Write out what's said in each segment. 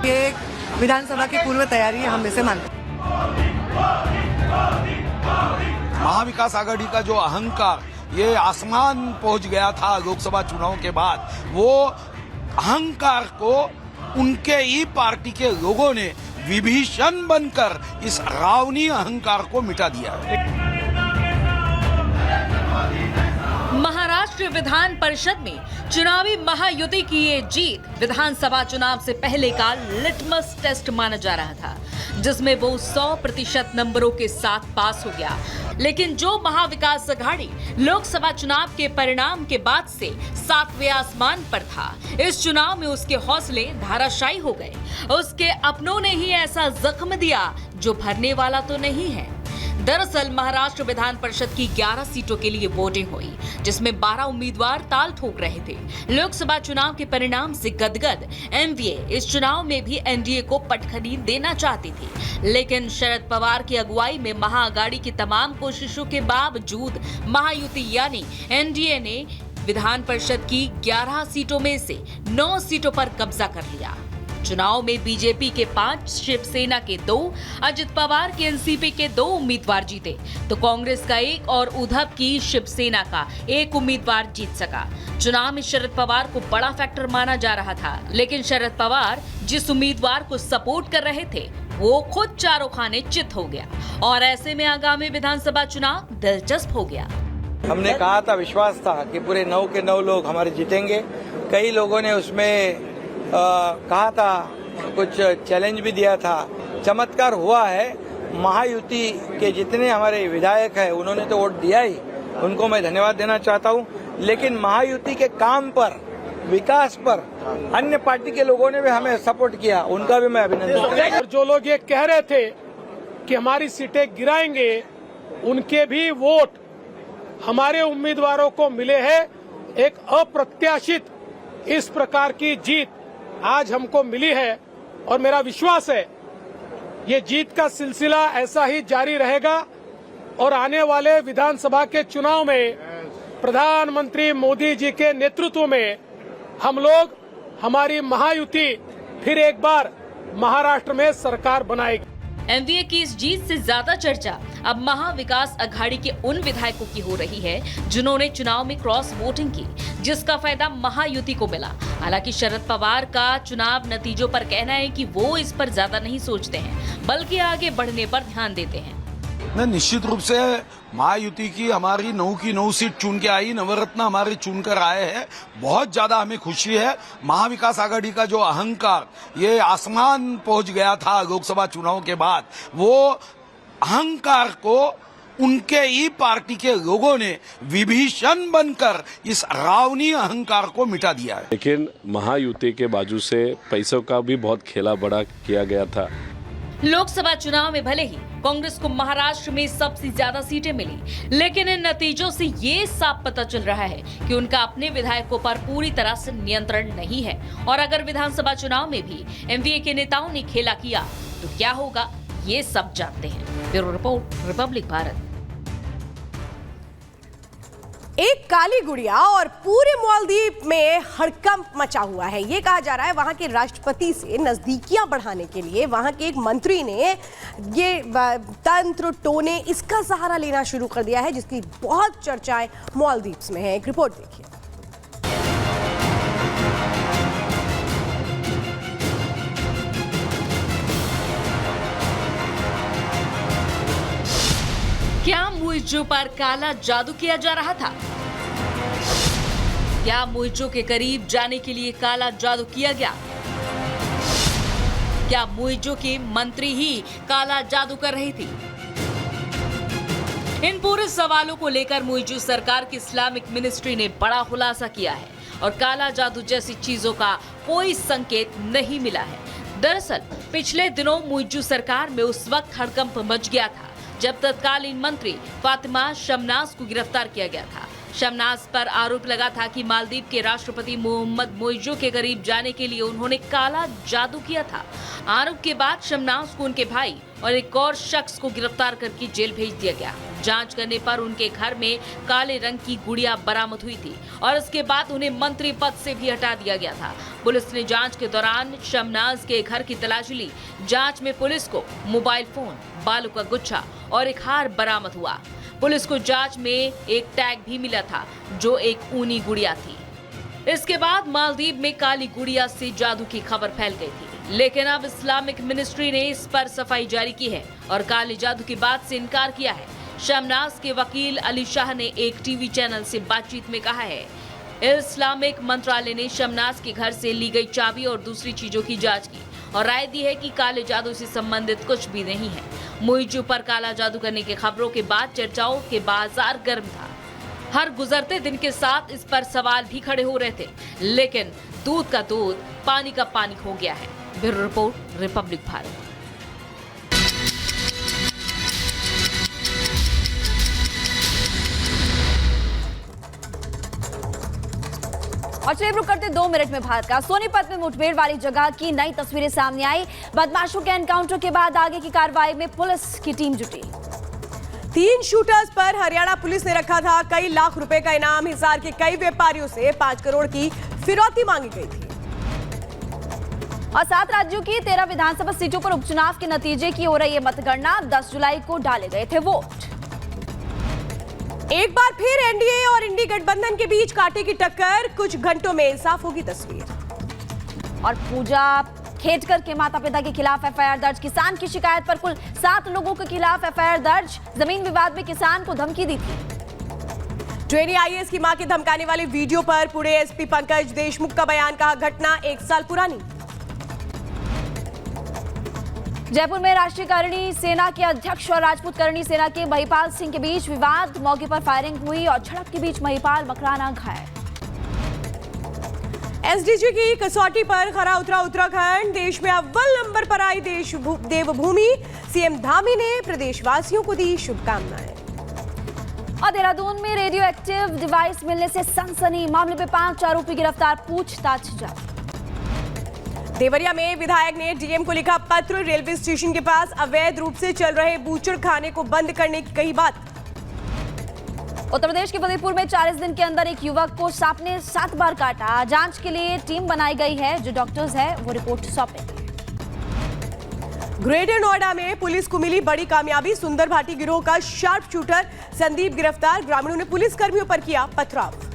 ये विधानसभा की पूर्व तैयारी हम इसे मानते हैं। महाविकास आघाड़ी का जो अहंकार ये आसमान पहुंच गया था लोकसभा चुनाव के बाद, वो अहंकार को उनके ही पार्टी के लोगों ने विभीषण बनकर इस रावणीय अहंकार को मिटा दिया है। महाराष्ट्र विधान परिषद में चुनावी महायुति की ये जीत विधानसभा चुनाव से पहले का लिटमस टेस्ट माना जा रहा था, जिसमें वो 100% नंबरों के साथ पास हो गया। लेकिन जो महाविकास आघाड़ी लोकसभा चुनाव के परिणाम के बाद से 7वें आसमान पर था, इस चुनाव में उसके हौसले धाराशायी हो गए। उसके अपनों ने ही ऐसा जख्म दिया जो भरने वाला तो नहीं है। दरअसल महाराष्ट्र विधान परिषद की 11 सीटों के लिए वोटिंग हुई, जिसमें 12 उम्मीदवार ताल ठोक रहे थे। लोकसभा चुनाव के परिणाम से गदगद एनडीए इस चुनाव में भी एनडीए को पटखनी देना चाहती थी, लेकिन शरद पवार की अगुवाई में महाअघाड़ी की तमाम कोशिशों के बावजूद महायुति यानी एनडीए ने विधान परिषद की 11 सीटों में से 9 सीटों पर कब्जा कर लिया। चुनाव में बीजेपी के 5, शिवसेना के 2, अजित पवार के एनसीपी के 2 उम्मीदवार जीते, तो कांग्रेस का 1 और उद्धव की शिवसेना का 1 उम्मीदवार जीत सका। चुनाव में शरद पवार को बड़ा फैक्टर माना जा रहा था, लेकिन शरद पवार जिस उम्मीदवार को सपोर्ट कर रहे थे वो खुद चारों खाने चित हो गया, और ऐसे में आगामी विधानसभा चुनाव दिलचस्प हो गया। हमने कहा था, विश्वास था कि पूरे 9 के 9 लोग हमारे जीतेंगे। कई लोगों ने उसमें कहा था, कुछ चैलेंज भी दिया था। चमत्कार हुआ है। महायुति के जितने हमारे विधायक हैं उन्होंने तो वोट दिया ही, उनको मैं धन्यवाद देना चाहता हूं। लेकिन महायुति के काम पर, विकास पर अन्य पार्टी के लोगों ने भी हमें सपोर्ट किया, उनका भी मैं अभिनंदन करता हूं। जो लोग ये कह रहे थे कि हमारी सीटें गिराएंगे, उनके भी वोट हमारे उम्मीदवारों को मिले हैं। एक अप्रत्याशित इस प्रकार की जीत आज हमको मिली है, और मेरा विश्वास है ये जीत का सिलसिला ऐसा ही जारी रहेगा, और आने वाले विधानसभा के चुनाव में प्रधानमंत्री मोदी जी के नेतृत्व में हम लोग, हमारी महायुति फिर एक बार महाराष्ट्र में सरकार बनाएगी। एनडीए की इस जीत से ज्यादा चर्चा अब महाविकास आघाड़ी के उन विधायकों की हो रही है जिन्होंने चुनाव में क्रॉस वोटिंग की, जिसका फायदा महायुति को मिला। हालांकि शरद पवार का चुनाव नतीजों पर कहना है कि वो इस पर ज्यादा नहीं सोचते हैं, बल्कि आगे बढ़ने पर ध्यान देते हैं। निश्चित रूप से महायुति की हमारी 9 की 9 सीट चुन के आई, नवरत्न हमारे चुन कर आए हैं। बहुत ज्यादा हमें खुशी है। महाविकास आघाड़ी का जो अहंकार ये आसमान पहुंच गया था लोकसभा चुनाव के बाद, वो अहंकार को उनके ही पार्टी के लोगों ने विभीषण बनकर इस रावणीय अहंकार को मिटा दिया है। लेकिन महायुति के बाजू से पैसों का भी बहुत खेला बड़ा किया गया था। लोकसभा चुनाव में भले ही कांग्रेस को महाराष्ट्र में सबसे ज्यादा सीटें मिली, लेकिन इन नतीजों से ये साफ पता चल रहा है कि उनका अपने विधायकों पर पूरी तरह से नियंत्रण नहीं है। और अगर विधानसभा चुनाव में भी एनडीए के नेताओं ने खेला किया तो क्या होगा, ये सब जानते हैं। Bureau report, Republic Bharat. एक काली गुड़िया और पूरे मालदीव में हड़कंप मचा हुआ है। ये कहा जा रहा है वहां के राष्ट्रपति से नजदीकियां बढ़ाने के लिए वहां के एक मंत्री ने ये तंत्र टोने इसका सहारा लेना शुरू कर दिया है, जिसकी बहुत चर्चाएं मालदीव्स में है। एक रिपोर्ट देखिए। क्या मुइज्जो पर काला जादू किया जा रहा था? क्या मुइज्जो के करीब जाने के लिए काला जादू किया गया? क्या मुइज्जो के मंत्री ही काला जादू कर रही थी? इन पूरे सवालों को लेकर मुइज्जो सरकार की इस्लामिक मिनिस्ट्री ने बड़ा खुलासा किया है, और काला जादू जैसी चीजों का कोई संकेत नहीं मिला है। दरअसल पिछले दिनों मुइज्जो सरकार में उस वक्त हड़कंप मच गया था जब तत्कालीन मंत्री फातिमा शमनाज को गिरफ्तार किया गया था। शमनाज पर आरोप लगा था कि मालदीव के राष्ट्रपति मोहम्मद मुइज्जो के करीब जाने के लिए उन्होंने काला जादू किया था। आरोप के बाद शमनाज को उनके भाई और एक और शख्स को गिरफ्तार करके जेल भेज दिया गया। जांच करने पर उनके घर में काले रंग की गुड़िया बरामद हुई थी और इसके बाद उन्हें मंत्री पद से भी हटा दिया गया था। पुलिस ने जांच के दौरान शमनाज के घर की तलाशी ली। जांच में पुलिस को मोबाइल फोन, बालों का गुच्छा और एक हार बरामद हुआ। पुलिस को जांच में एक टैग भी मिला था जो एक ऊनी गुड़िया थी। इसके बाद मालदीव में काली गुड़िया से जादू की खबर फैल गई थी, लेकिन अब इस्लामिक मिनिस्ट्री ने इस पर सफाई जारी की है और काले जादू की बात से इनकार किया है। शमनाज के वकील अली शाह ने एक टीवी चैनल से बातचीत में कहा है, इस्लामिक मंत्रालय ने शमनाज के घर से ली गई चाबी और दूसरी चीजों की जांच की और राय दी है कि काले जादू से संबंधित कुछ भी नहीं है। मुइजू पर काला जादू करने की खबरों के बाद चर्चाओं के बाजार गर्म था। हर गुजरते दिन के साथ इस पर सवाल भी खड़े हो रहे थे, लेकिन दूध का दूध, पानी का पानी हो गया है। Bureau report, Republic Bharat. और चलिए रुक करते 2 मिनट में भारत का सोनीपत में मुठभेड़ वाली जगह की नई तस्वीरें सामने आई। बदमाशों के एनकाउंटर के बाद आगे की कार्रवाई में पुलिस की टीम जुटी। 3 शूटर्स पर हरियाणा पुलिस ने रखा था कई लाख रुपए का इनाम। हिसार के कई व्यापारियों से 5 करोड़ की फिरौती मांगी गई थी। और 7 राज्यों की 13 विधानसभा सीटों पर उपचुनाव के नतीजे की हो रही है मतगणना। 10 जुलाई को डाले गए थे वोट। एक बार फिर एनडीए और इंडी गठबंधन के बीच कांटे की टक्कर। कुछ घंटों में साफ होगी तस्वीर। और पूजा खेटकर के माता पिता के खिलाफ एफआईआर दर्ज। किसान की शिकायत पर कुल 7 लोगों के खिलाफ एफआईआर दर्ज। जमीन विवाद में किसान को धमकी दी थी। ट्रेनी आईएएस की मां के धमकाने वाले वीडियो पर पुणे एसपी पंकज देशमुख का बयान। कहा, घटना 1 साल पुरानी। जयपुर में राष्ट्रीय करणी सेना के अध्यक्ष और राजपूत करणी सेना के महिपाल सिंह के बीच विवाद। मौके पर फायरिंग हुई और झड़प के बीच महिपाल मकराना घायल। एसडीजी की कसौटी पर खरा उतरा उत्तराखंड। देश में अव्वल नंबर पर आई देवभूमि। सीएम धामी ने प्रदेशवासियों को दी शुभकामनाएं। और देहरादून में रेडियो एक्टिव डिवाइस मिलने से सनसनी। मामले में 5 आरोपी गिरफ्तार, पूछताछ जारी। देवरिया में विधायक ने डीएम को लिखा पत्र। रेलवे स्टेशन के पास अवैध रूप से चल रहे बूचड़ खाने को बंद करने की कही बात। उत्तर प्रदेश के फतेहपुर में 40 दिन के अंदर एक युवक को सांप ने 7 बार काटा। जांच के लिए टीम बनाई गई है। जो डॉक्टर्स है वो रिपोर्ट सौंपेंगे। ग्रेटर नोएडा में पुलिस को मिली बड़ी कामयाबी। सुंदर भाटी गिरोह का शार्प शूटर संदीप गिरफ्तार। ग्रामीणों ने पुलिस कर्मियों पर किया पथराव।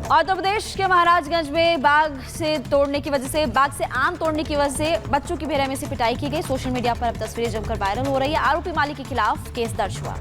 और उत्तर प्रदेश के महाराजगंज में बाग से आम तोड़ने की वजह से बच्चों की बेरहमी से पिटाई की गई। सोशल मीडिया पर अब तस्वीरें जमकर वायरल हो रही है। आरोपी मालिक के खिलाफ केस दर्ज हुआ।